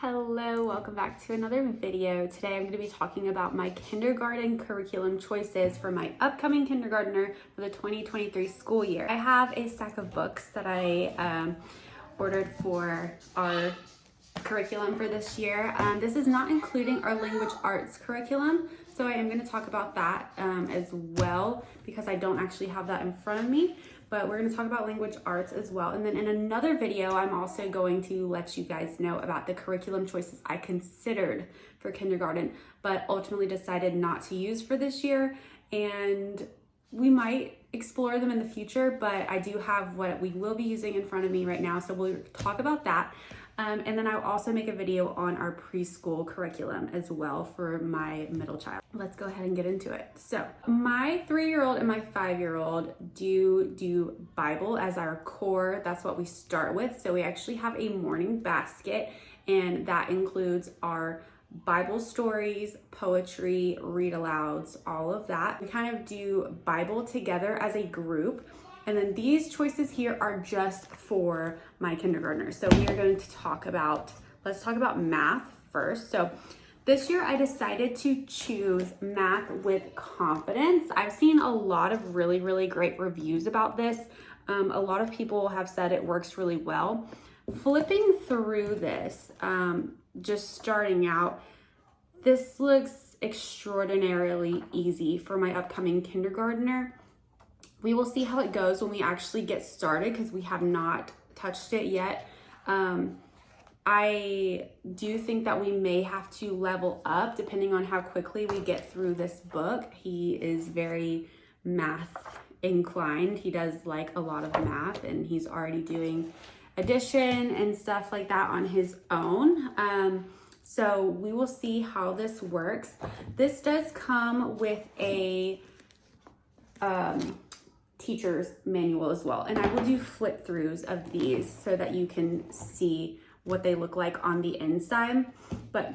Hello, welcome back to another video. Today I'm going to be talking about my kindergarten curriculum choices for my upcoming kindergartner for the 2023 school year. I have a stack of books that I ordered for our curriculum for this year. This is not including our language arts curriculum, so I am going to talk about that as well because I don't actually have that in front of me. But we're going to talk about language arts as well. And then in another video, I'm also going to let you guys know about the curriculum choices I considered for kindergarten, but ultimately decided not to use for this year. And we might explore them in the future, but I do have what we will be using in front of me right now. So we'll talk about that. And then I'll also make a video on our preschool curriculum as well for my middle child. Let's go ahead and get into it. So my 3-year-old and my 5-year-old do Bible as our core. That's what we start with. So we actually have a morning basket, and that includes our Bible stories, poetry, read alouds, all of that. We kind of do Bible together as a group. And then these choices here are just for my kindergartners. So we are going to let's talk about math first. So this year I decided to choose math with confidence. I've seen a lot of really great reviews about this. A lot of people have said it works really well. Flipping through this, just starting out, this looks extraordinarily easy for my upcoming kindergartner. We will see how it goes when we actually get started because we have not touched it yet. I do think that we may have to level up depending on how quickly we get through this book. He is very math inclined. He does like a lot of math, and he's already doing addition and stuff like that on his own. So we will see how this works. This does come with a teacher's manual as well, and I will do flip throughs of these so that you can see what they look like on the inside. But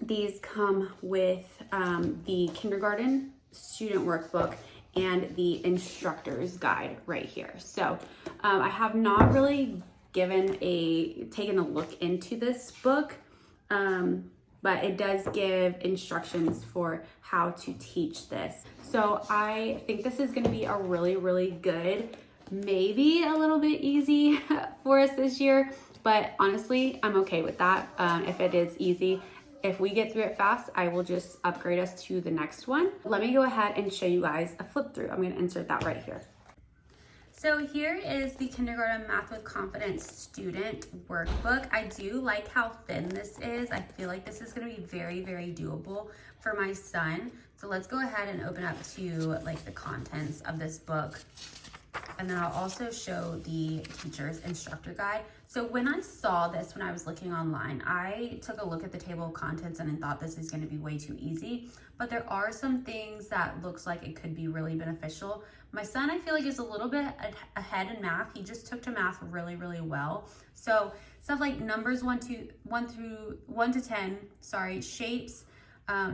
these come with the kindergarten student workbook and the instructor's guide right here. So I have not really taken a look into this book, but it does give instructions for how to teach this. So I think this is going to be a really good, maybe a little bit easy for us this year, but honestly, I'm okay with that. If it is easy, if we get through it fast, I will just upgrade us to the next one. Let me go ahead and show you guys a flip through. I'm going to insert that right here. So here is the Kindergarten Math with Confidence student workbook. I do like how thin this is. I feel like this is going to be very doable for my son. So let's go ahead and open up to like the contents of this book. And then I'll also show the teacher's instructor guide. So when I saw this, when I was looking online, I took a look at the table of contents and I thought this is going to be way too easy. But there are some things that looks like it could be really beneficial. My son, I feel like, is a little bit ahead in math. He just took to math really well. So stuff like numbers 1 to 10, shapes,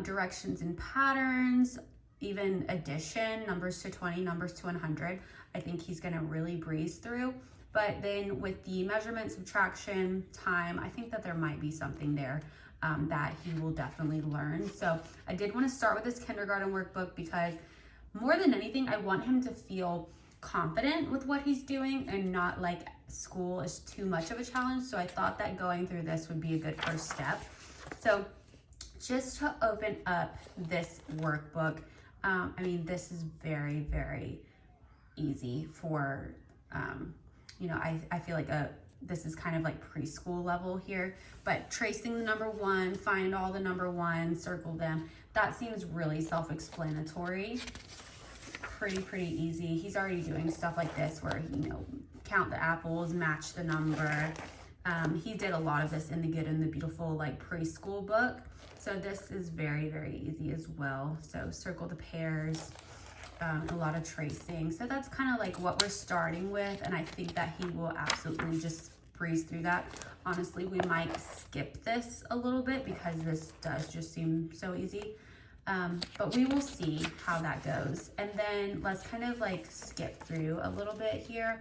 directions and patterns, even addition, numbers to 20, numbers to 100. I think he's gonna really breeze through. But then with the measurement, subtraction, time, I think that there might be something there that he will definitely learn. So I did want to start with this kindergarten workbook because more than anything, I want him to feel confident with what he's doing and not like school is too much of a challenge. So I thought that going through this would be a good first step. So just to open up this workbook, I mean, this is very easy for, I feel like this is kind of like preschool level here, but tracing the number 1, find all the number 1, circle them. That seems really self-explanatory. Pretty easy. He's already doing stuff like this where, count the apples, match the number. He did a lot of this in the Good and the Beautiful like preschool book. So this is very easy as well. So circle the pairs, a lot of tracing. So that's kind of like what we're starting with. And I think that he will absolutely just breeze through that. Honestly, we might skip this a little bit because this does just seem so easy. But we will see how that goes. And then let's kind of like skip through a little bit here.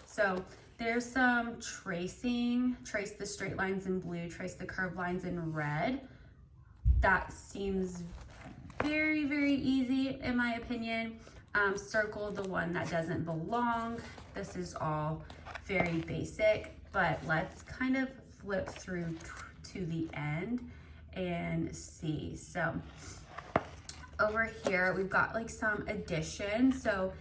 So There's some tracing, trace the straight lines in blue, trace the curved lines in red. That seems very, very easy in my opinion. Circle the one that doesn't belong. This is all very basic, but let's kind of flip through to the end and see. So over here, we've got like some addition. So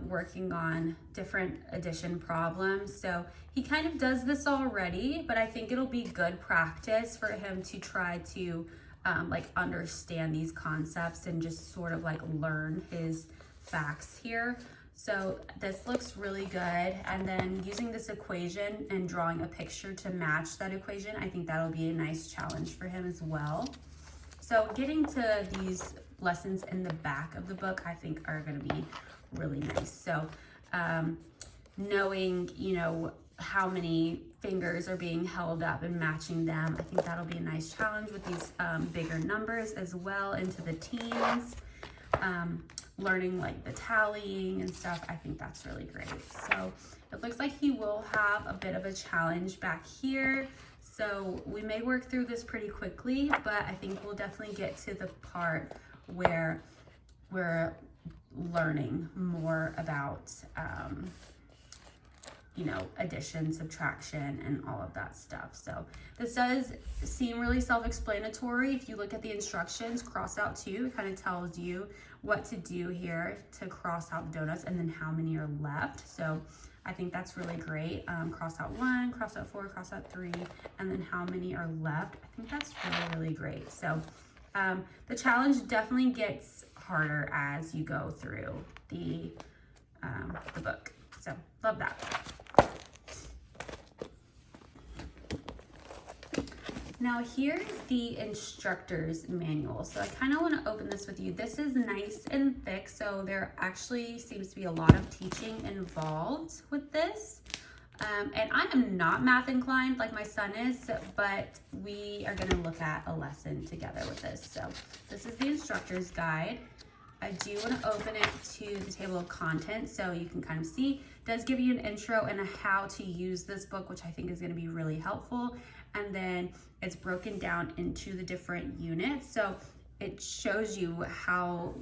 working on different addition problems. So he kind of does this already, but I think it'll be good practice for him to try to like understand these concepts and just sort of like learn his facts here. So this looks really good. And then using this equation and drawing a picture to match that equation, I think that'll be a nice challenge for him as well. So getting to these lessons in the back of the book, I think are going to be really nice. So knowing, you know, how many fingers are being held up and matching them, I think that'll be a nice challenge with these bigger numbers as well into the teens. Learning like the tallying and stuff, I think that's really great. So it looks like he will have a bit of a challenge back here. So we may work through this pretty quickly, but I think we'll definitely get to the part where we're learning more about, you know, addition, subtraction, and all of that stuff. So this does seem really self-explanatory. If you look at the instructions, cross out 2, it kind of tells you what to do here to cross out the donuts and then how many are left. So I think that's really great. Cross out 1, cross out 4, cross out 3, and then how many are left. I think that's really, really great. So the challenge definitely gets harder as you go through the book. So love that. Now here's the instructor's manual. So I kind of want to open this with you. This is nice and thick, so there actually seems to be a lot of teaching involved with this. And I am not math inclined like my son is, but we are going to look at a lesson together with this. So this is the instructor's guide. I do want to open it to the table of contents so you can kind of see. It does give you an intro and a how to use this book, which I think is going to be really helpful. And then it's broken down into the different units. So it shows you how,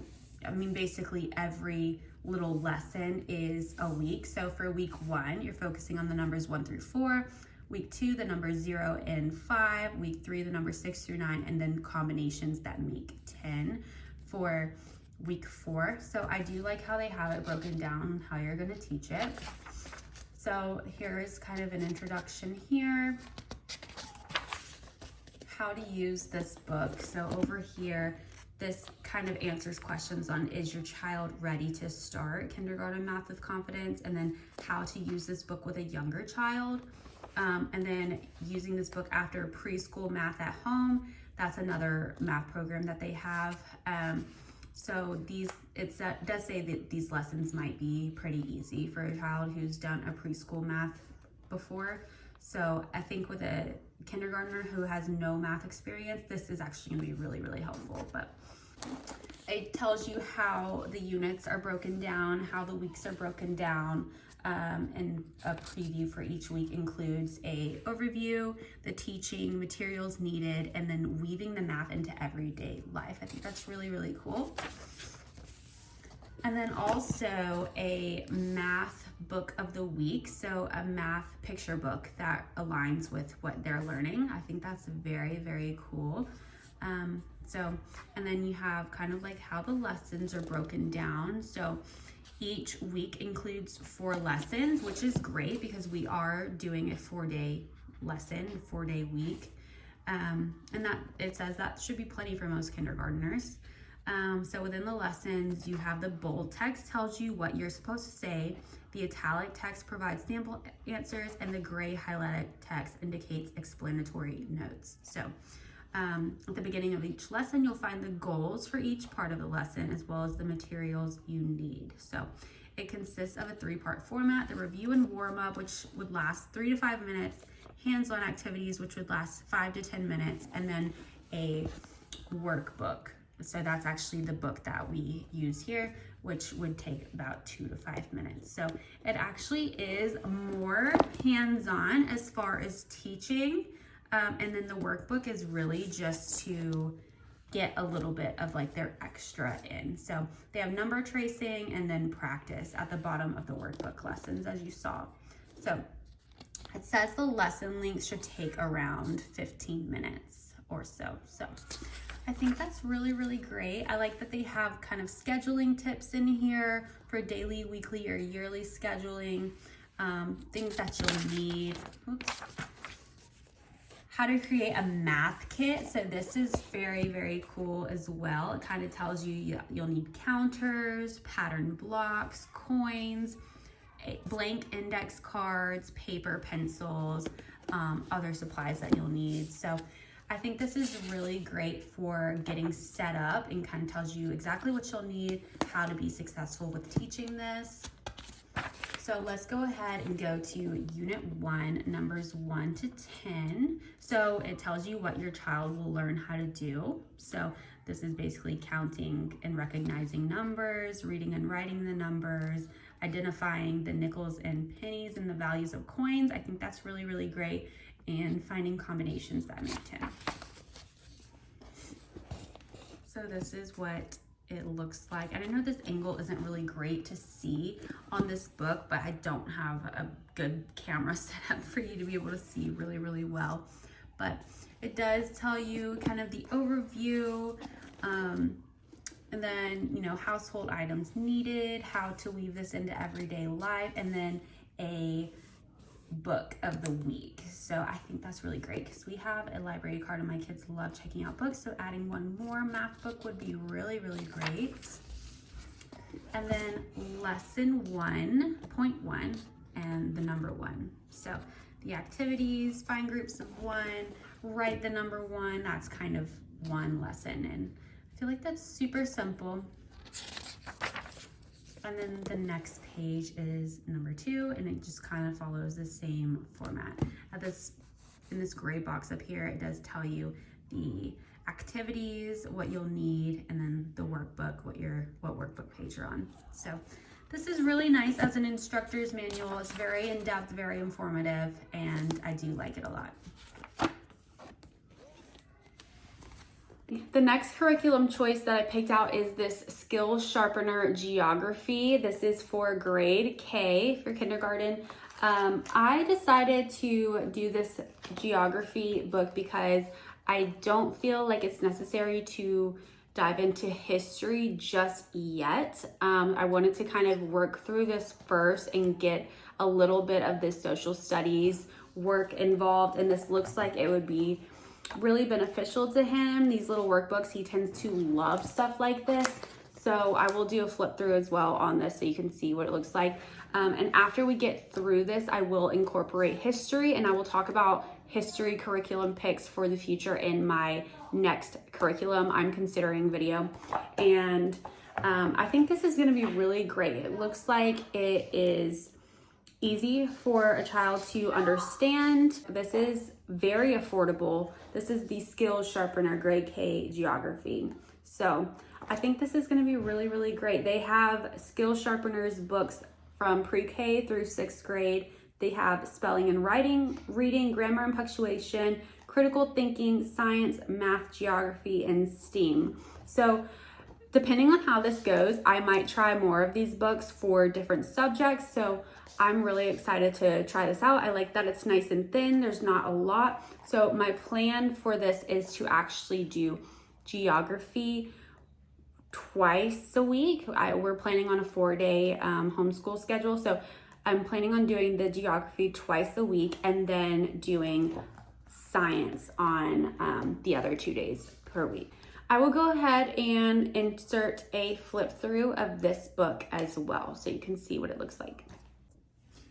I mean, basically every little lesson is a week. So for week 1, you're focusing on the numbers 1 through 4. Week 2, the numbers 0 and 5. Week 3, the numbers 6 through 9, and then combinations that make 10 for week 4. So I do like how they have it broken down, how you're going to teach it. So here's kind of an introduction here. How to use this book. So over here, this kind of answers questions on, is your child ready to start kindergarten math with confidence? And then how to use this book with a younger child. And then using this book after preschool math at home. That's another math program that they have. So it does say that these lessons might be pretty easy for a child who's done a preschool math before. So I think with a kindergartner who has no math experience, this is actually gonna be really, really helpful. But it tells you how the units are broken down, how the weeks are broken down, and a preview for each week includes a overview, the teaching, materials needed, and then weaving the math into everyday life. I think that's really, really cool. And then also a math book of the week. So a math picture book that aligns with what they're learning. I think that's very, very cool. And then you have kind of like how the lessons are broken down. So each week includes 4 lessons, which is great because we are doing a 4-day lesson, 4-day week. And that it says that should be plenty for most kindergartners. So within the lessons, you have the bold text tells you what you're supposed to say. The italic text provides sample answers, and the gray highlighted text indicates explanatory notes. So at the beginning of each lesson, you'll find the goals for each part of the lesson, as well as the materials you need. So it consists of a 3-part format: the review and warm up, which would last 3 to 5 minutes, hands-on activities, which would last 5 to 10 minutes, and then a workbook So that's actually the book that we use here, which would take about 2 to 5 minutes. So it actually is more hands-on as far as teaching. And then the workbook is really just to get a little bit of like their extra in. So they have number tracing and then practice at the bottom of the workbook lessons, as you saw. So it says the lesson length should take around 15 minutes or so. So I think that's really, really great. I like that they have kind of scheduling tips in here for daily, weekly, or yearly scheduling, things that you'll need. Oops. How to create a math kit. So this is very, very cool as well. It kind of tells you you'll need counters, pattern blocks, coins, blank index cards, paper, pencils, other supplies that you'll need. So I think this is really great for getting set up and kind of tells you exactly what you'll need, how to be successful with teaching this. So let's go ahead and go to Unit 1, numbers 1 to 10. So it tells you what your child will learn how to do. So this is basically counting and recognizing numbers, reading and writing the numbers, identifying the nickels and pennies and the values of coins. I think that's really, really great. And finding combinations that make 10. So this is what it looks like. And I know this angle isn't really great to see on this book, but I don't have a good camera set up for you to be able to see really, really well. But it does tell you kind of the overview, and then, you know, household items needed, how to weave this into everyday life, and then a book of the week. So I think that's really great because we have a library card and my kids love checking out books. So adding one more math book would be really, really great. And then lesson 1.1 and the number 1. So the activities, find groups of 1, write the number 1. That's kind of one lesson. And I feel like that's super simple. And then the next page is number 2, and it just kind of follows the same format. In this gray box up here, it does tell you the activities, what you'll need, and then the workbook, what workbook page you're on. So this is really nice as an instructor's manual. It's very in-depth, very informative, and I do like it a lot. The next curriculum choice that I picked out is this SkillSharpened Geography. This is for grade K for kindergarten. I decided to do this geography book because I don't feel like it's necessary to dive into history just yet. I wanted to kind of work through this first and get a little bit of this social studies work involved, and this looks like it would be really beneficial to him. These little workbooks, he tends to love stuff like this. So I will do a flip through as well on this so you can see what it looks like. And after we get through this, I will incorporate history, and I will talk about history curriculum picks for the future in my next curriculum I'm considering video. And I think this is going to be really great. It looks like it is easy for a child to understand. This is very affordable. This is the SkillSharpened Grade K Geography. So I think this is going to be really, really great. They have SkillSharpeners books from pre-K through 6th grade. They have spelling and writing, reading, grammar and punctuation, critical thinking, science, math, geography, and STEAM. So depending on how this goes, I might try more of these books for different subjects. So I'm really excited to try this out. I like that it's nice and thin. There's not a lot. So my plan for this is to actually do geography twice a week. We're planning on a 4-day homeschool schedule. So I'm planning on doing the geography twice a week and then doing science on the other 2 days per week. I will go ahead and insert a flip through of this book as well so you can see what it looks like.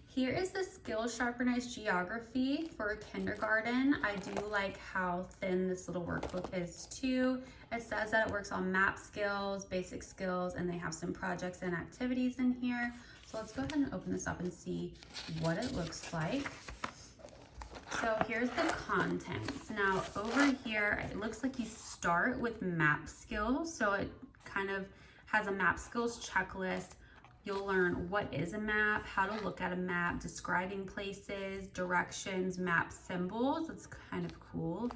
Here is the SkillSharpened Geography for kindergarten. I do like how thin this little workbook is too. It says that it works on map skills, basic skills, and they have some projects and activities in here. So let's go ahead and open this up and see what it looks like. So here's the contents. Now over here, it looks like you start with map skills. So it kind of has a map skills checklist. You'll learn what is a map, how to look at a map, describing places, directions, map symbols. It's kind of cool.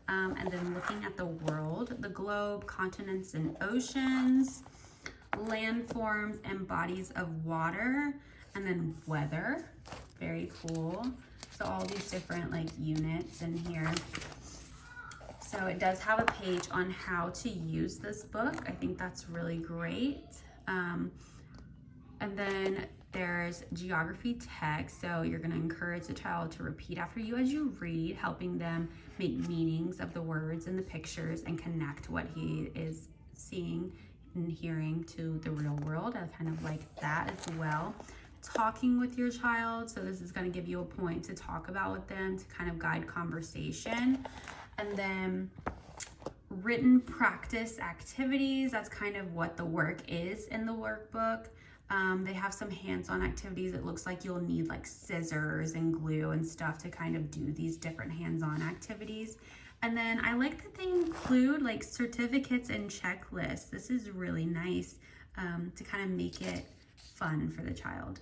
And then looking at the world, the globe, continents and oceans, landforms and bodies of water, and then weather. Very cool. So all these different like units in here. So it does have a page on how to use this book. I think that's really great. And then there's geography text. So you're going to encourage the child to repeat after you as you read, helping them make meanings of the words and the pictures and connect what he is seeing and hearing to the real world. I kind of like that as well. Talking with your child. So this is going to give you a point to talk about with them to kind of guide conversation. And then written practice activities. That's kind of what the work is in the workbook. They have some hands-on activities. It looks like you'll need like scissors and glue and stuff to kind of do these different hands-on activities. And then I like that they include like certificates and checklists. This is really nice to kind of make it fun for the child.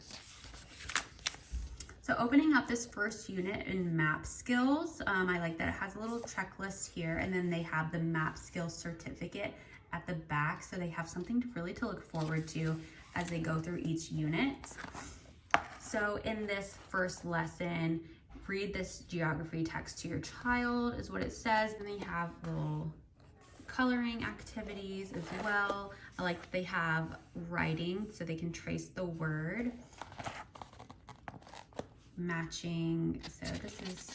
So opening up this first unit in map skills, I like that it has a little checklist here, and then they have the map skills certificate at the back. So they have something to really look forward to as they go through each unit. So in this first lesson, read this geography text to your child is what it says. And they have little coloring activities as well. I like that they have writing so they can trace the word. Matching, so this is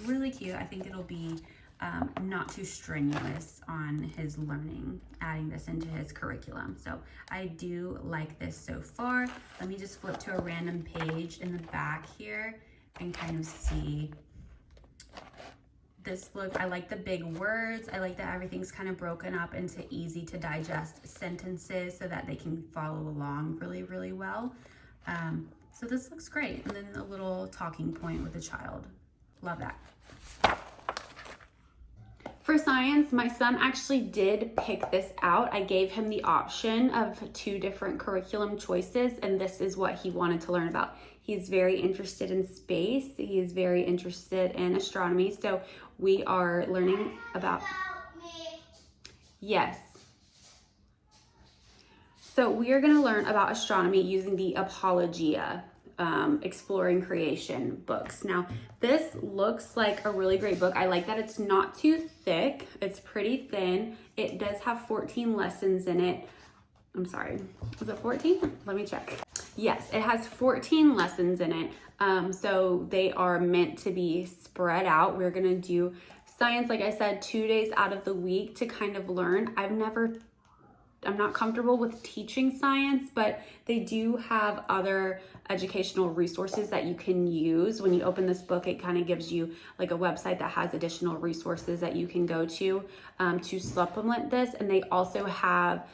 really cute. I think it'll be not too strenuous on his learning, adding this into his curriculum. So I do like this so far. Let me just flip to a random page in the back here and kind of see this look. I like the big words. I like that everything's kind of broken up into easy to digest sentences so that they can follow along really, really well. So this looks great. And then a little talking point with the child. Love that. For science, my son actually did pick this out. I gave him the option of 2 different curriculum choices, and this is what he wanted to learn about. He's very interested in space. He is very interested in astronomy. So we are learning about, yes. So we are going to learn about astronomy using the Apologia Exploring Creation books. Now, this looks like a really great book. I like that it's not too thick. It's pretty thin. It does have 14 lessons in it. I'm sorry, was it 14? Let me check. Yes, it has 14 lessons in it. So they are meant to be spread out. We're going to do science, like I said, 2 days out of the week to kind of learn. I'm not comfortable with teaching science, but they do have other educational resources that you can use. When you open this book, it kind of gives you like a website that has additional resources that you can go to supplement this. And they also have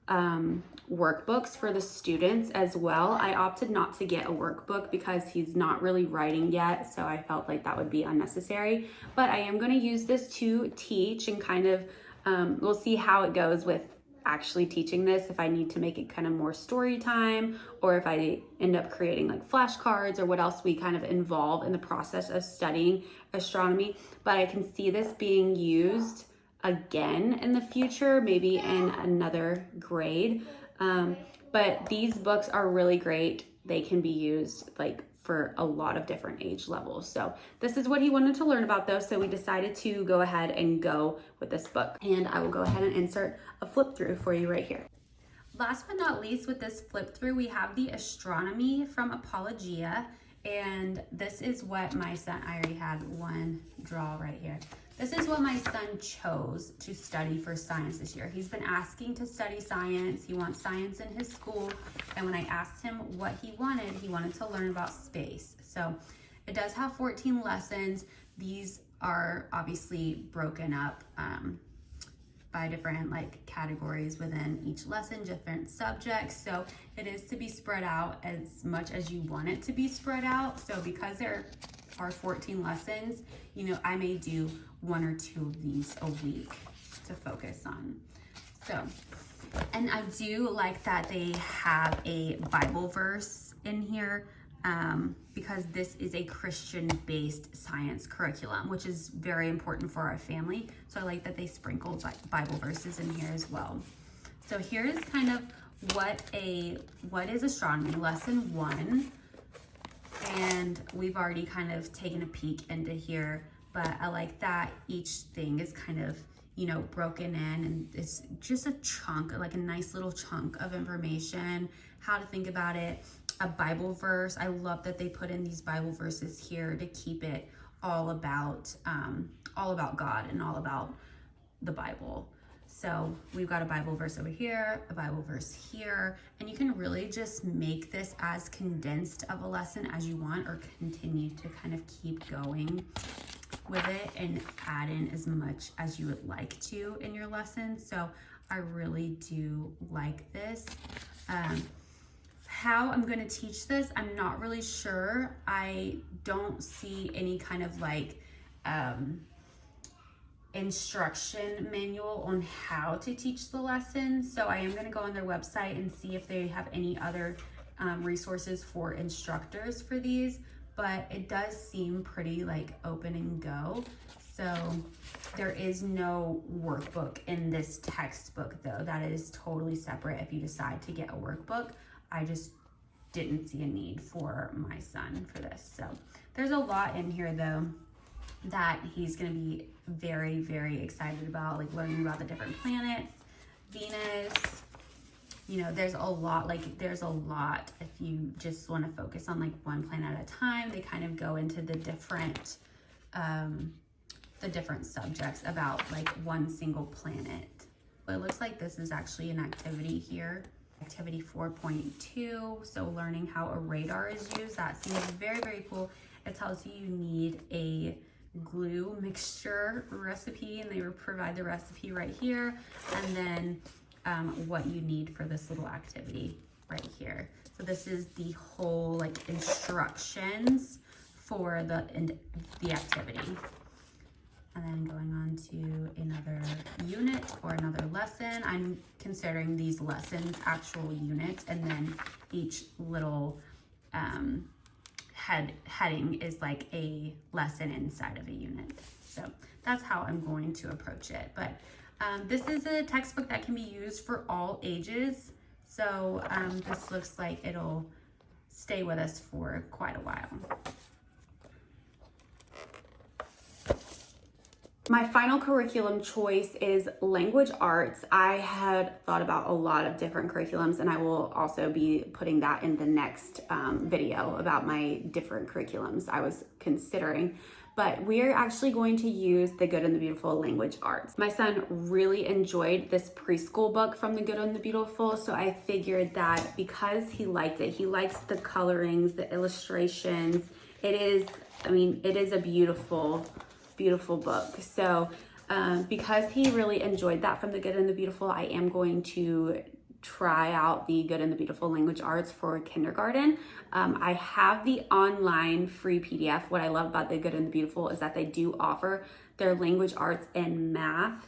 workbooks for the students as well. I opted not to get a workbook because he's not really writing yet, so I felt like that would be unnecessary. But I am going to use this to teach and kind of, we'll see how it goes with actually teaching this, if I need to make it kind of more story time, or if I end up creating like flashcards or what else we kind of involve in the process of studying astronomy. But I can see this being used again in the future, maybe in another grade. But these books are really great. They can be used like for a lot of different age levels. So this is what he wanted to learn about though. So we decided to go ahead and go with this book, and I will go ahead and insert a flip through for you right here. Last but not least, with this flip through, we have the Astronomy from Apologia. And this is what my son, I already had one draw right here. This is what my son chose to study for science this year. He's been asking to study science. He wants science in his school. And when I asked him what he wanted to learn about space. So it does have 14 lessons. These are obviously broken up by different like categories within each lesson, different subjects. So it is to be spread out as much as you want it to be spread out. So because they're are 14 lessons, you know, I may do 1 or 2 of these a week to focus on. So, and I do like that they have a Bible verse in here, because this is a Christian-based science curriculum, which is very important for our family. So I like that they sprinkled Bible verses in here as well. So here's kind of what is astronomy, lesson 1. And we've already kind of taken a peek into here, but I like that each thing is kind of, you know, broken in, and it's just a chunk, like a nice little chunk of information, how to think about it. A Bible verse. I love that they put in these Bible verses here to keep it all about God and all about the Bible. So we've got a Bible verse over here, a Bible verse here, and you can really just make this as condensed of a lesson as you want, or continue to kind of keep going with it and add in as much as you would like to in your lesson. So I really do like this. How I'm going to teach this, I'm not really sure. I don't see any kind of like instruction manual on how to teach the lesson. So I am going to go on their website and see if they have any other resources for instructors for these, but it does seem pretty like open and go. So there is no workbook in this textbook though. That is totally separate if you decide to get a workbook. I just didn't see a need for my son for this. So there's a lot in here though that he's gonna be very, very excited about, like learning about the different planets, Venus, you know, there's a lot if you just wanna focus on like one planet at a time. They kind of go into the different subjects about like one single planet. But it looks like this is actually an activity here. Activity 4.2, so learning how a radar is used. That seems very, very cool. It tells you need a glue mixture recipe, and they provide the recipe right here, and then what you need for this little activity right here. So this is the whole like instructions for the activity. And then going on to another unit or another lesson. I'm considering these lessons actual units, and then each little heading is like a lesson inside of a unit. So that's how I'm going to approach it. But this is a textbook that can be used for all ages. So this looks like it'll stay with us for quite a while. My final curriculum choice is language arts. I had thought about a lot of different curriculums, and I will also be putting that in the next video about my different curriculums I was considering. But we're actually going to use The Good and the Beautiful Language Arts. My son really enjoyed this preschool book from The Good and the Beautiful, so I figured that because he liked it, he likes the colorings, the illustrations. It is a beautiful book. So because he really enjoyed that from The Good and the Beautiful, I am going to try out The Good and the Beautiful Language Arts for kindergarten. I have the online free PDF. What I love about The Good and the Beautiful is that they do offer their language arts and math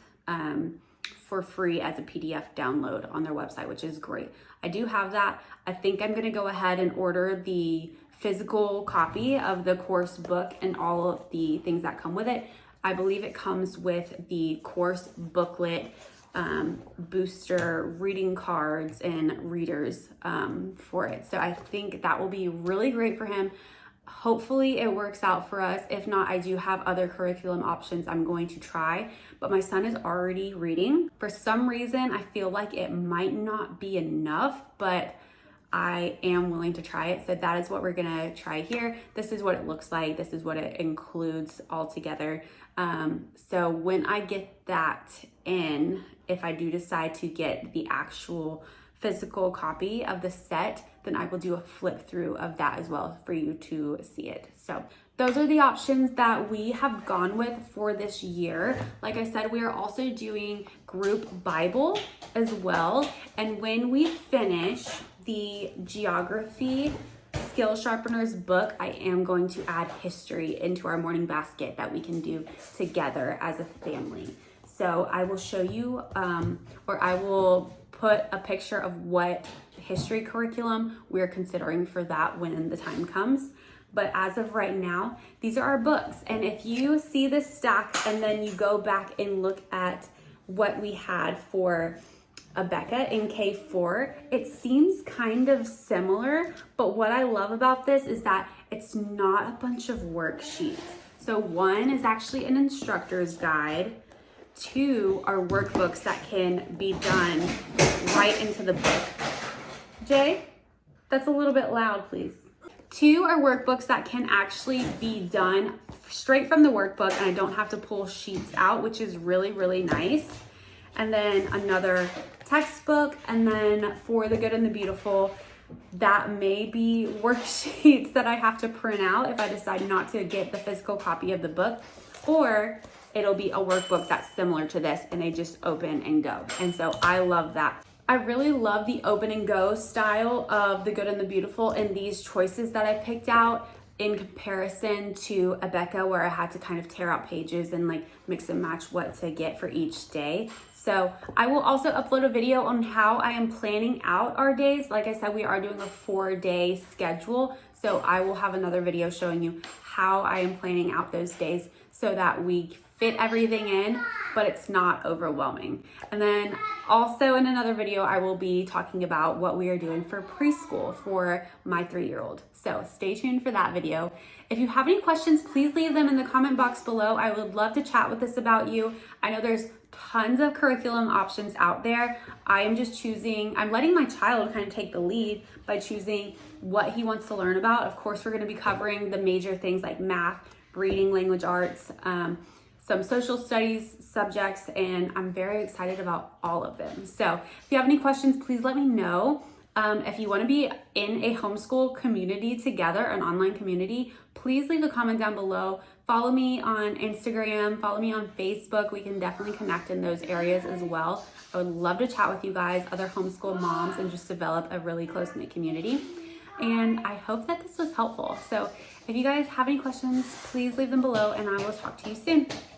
for free as a PDF download on their website, which is great. I do have that. I think I'm going to go ahead and order the physical copy of the course book and all of the things that come with it. I believe it comes with the course booklet, booster, reading cards, and readers for it. So I think that will be really great for him. Hopefully it works out for us. If not, I do have other curriculum options I'm going to try, but my son is already reading. For some reason, I feel like it might not be enough, but I am willing to try it. So that is what we're gonna try here. This is what it looks like. This is what it includes all together. So when I get that in, if I do decide to get the actual physical copy of the set, then I will do a flip through of that as well for you to see it. So those are the options that we have gone with for this year. Like I said, we are also doing group Bible as well. And when we finish the geography Skill Sharpeners book, I am going to add history into our morning basket that we can do together as a family. So I will show you, or I will put a picture of what history curriculum we're considering for that when the time comes. But as of right now, these are our books. And if you see this stack and then you go back and look at what we had for Abeka in K4, it seems kind of similar, but what I love about this is that it's not a bunch of worksheets. So one is actually an instructor's guide, two are workbooks that can be done right into the book. Jay, that's a little bit loud, please. Two are workbooks that can actually be done straight from the workbook and I don't have to pull sheets out, which is really, really nice. And then another textbook, and then for the good and the beautiful, that may be worksheets that I have to print out if I decide not to get the physical copy of the book, or it'll be a workbook that's similar to this and they just open and go. And so I love that. I really love the open and go style of the good and the beautiful and these choices that I picked out in comparison to Abeka, where I had to kind of tear out pages and like mix and match what to get for each day. So I will also upload a video on how I am planning out our days. Like I said, we are doing a 4-day schedule. So I will have another video showing you how I am planning out those days so that we fit everything in, but it's not overwhelming. And then also in another video, I will be talking about what we are doing for preschool for my 3-year-old. So stay tuned for that video. If you have any questions, please leave them in the comment box below. I would love to chat with this about you. I know there's tons of curriculum options out there. I am just choosing, I'm letting my child kind of take the lead by choosing what he wants to learn about. Of course, we're going to be covering the major things like math, reading, language arts, some social studies subjects, and I'm very excited about all of them. So if you have any questions, please let me know. If you want to be in a homeschool community together, an online community, please leave a comment down below. Follow me on Instagram, follow me on Facebook. We can definitely connect in those areas as well. I would love to chat with you guys, other homeschool moms, and just develop a really close-knit community. And I hope that this was helpful. So if you guys have any questions, please leave them below and I will talk to you soon.